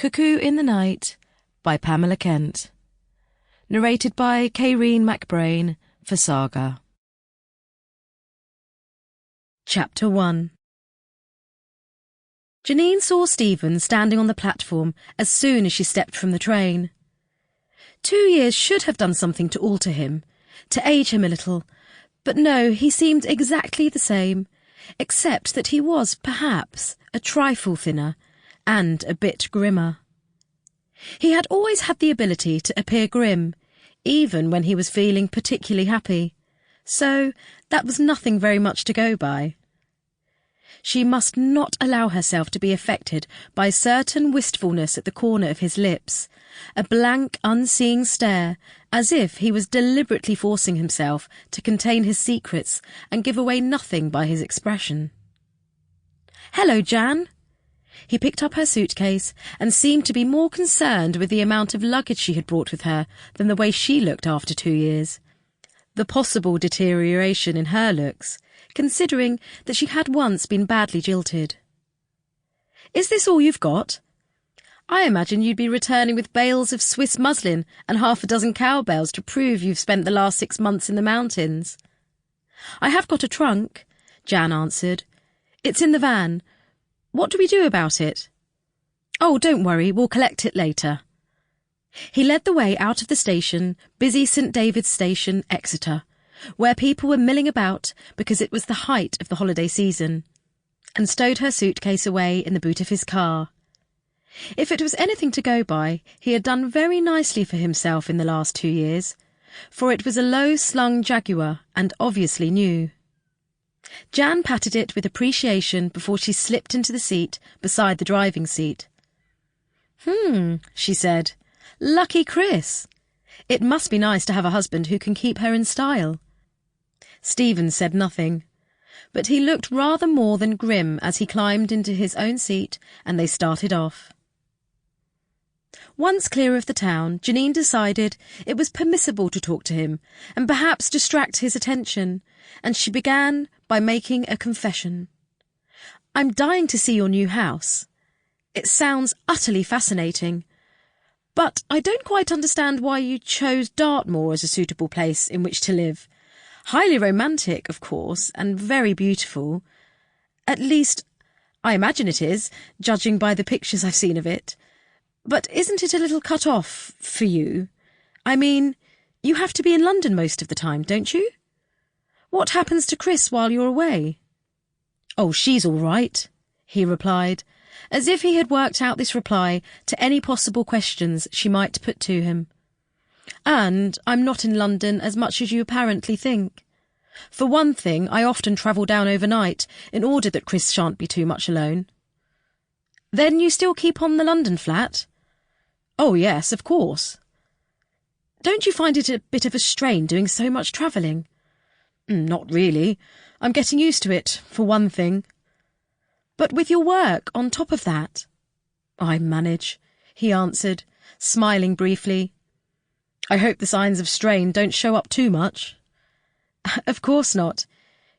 Cuckoo in the Night by Pamela Kent. Narrated by Cairine Macbrayne for SAGA. Chapter 1. Janine saw Stephen standing on the platform as soon as she stepped from the train. 2 years should have done something to alter him, to age him a little, but no, he seemed exactly the same, except that he was, perhaps, a trifle thinner and a bit grimmer. He had always had the ability to appear grim, even when he was feeling particularly happy, so that was nothing very much to go by. She must not allow herself to be affected by a certain wistfulness at the corner of his lips, a blank, unseeing stare, as if he was deliberately forcing himself to contain his secrets and give away nothing by his expression. "Hello, Jan." He picked up her suitcase and seemed to be more concerned with the amount of luggage she had brought with her than the way she looked after 2 years. The possible deterioration in her looks, considering that she had once been badly jilted. "Is this all you've got? I imagine you'd be returning with bales of Swiss muslin and 6 cowbells to prove you've spent the last 6 months in the mountains." "I have got a trunk," Jan answered. "It's in the van. What do we do about it?" "Oh, don't worry, we'll collect it later." He led the way out of the station, busy St David's Station, Exeter, where people were milling about because it was the height of the holiday season, and stowed her suitcase away in the boot of his car. If it was anything to go by, he had done very nicely for himself in the last 2 years, for it was a low-slung Jaguar and obviously new. Jan patted it with appreciation before she slipped into the seat beside the driving seat. She said. "Lucky Chris. It must be nice to have a husband who can keep her in style." Stephen said nothing, but he looked rather more than grim as he climbed into his own seat and they started off. Once clear of the town, Janine decided it was permissible to talk to him and perhaps distract his attention, and she began by making a confession. "I'm dying to see your new house. It sounds utterly fascinating, but I don't quite understand why you chose Dartmoor as a suitable place in which to live. Highly romantic, of course, and very beautiful. At least, I imagine it is, judging by the pictures I've seen of it. But isn't it a little cut off for you? I mean, you have to be in London most of the time, don't you? What happens to Chris while you're away?" "Oh, she's all right," he replied, as if he had worked out this reply to any possible questions she might put to him. "And I'm not in London as much as you apparently think. For one thing, I often travel down overnight in order that Chris shan't be too much alone." "Then you still keep on the London flat?" "Oh, yes, of course." "Don't you find it a bit of a strain doing so much travelling?" "Not really. I'm getting used to it, for one thing." "But with your work on top of that?" "I manage," he answered, smiling briefly. "I hope the signs of strain don't show up too much." "Of course not.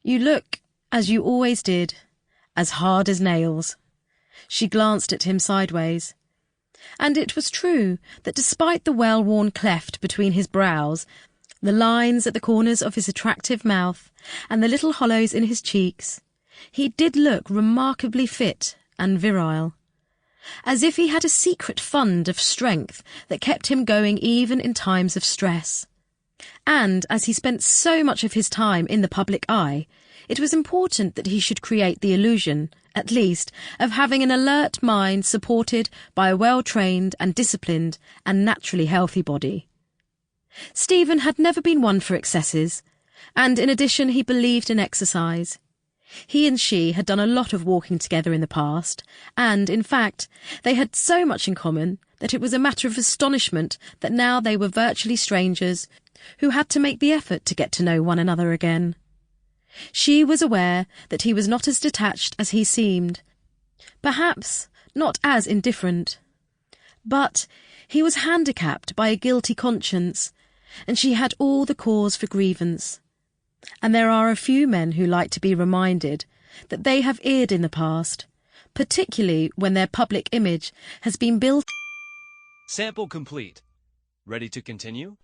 You look, as you always did, as hard as nails." She glanced at him sideways. And it was true that despite the well-worn cleft between his brows, the lines at the corners of his attractive mouth, and the little hollows in his cheeks, he did look remarkably fit and virile, as if he had a secret fund of strength that kept him going even in times of stress. And as he spent so much of his time in the public eye, it was important that he should create the illusion, at least, of having an alert mind supported by a well-trained and disciplined and naturally healthy body. Stephen had never been one for excesses, and in addition he believed in exercise. He and she had done a lot of walking together in the past, and, in fact, they had so much in common that it was a matter of astonishment that now they were virtually strangers who had to make the effort to get to know one another again. She was aware that he was not as detached as he seemed, perhaps not as indifferent. But he was handicapped by a guilty conscience, and she had all the cause for grievance. And there are a few men who like to be reminded that they have erred in the past, particularly when their public image has been built. Sample complete. Ready to continue?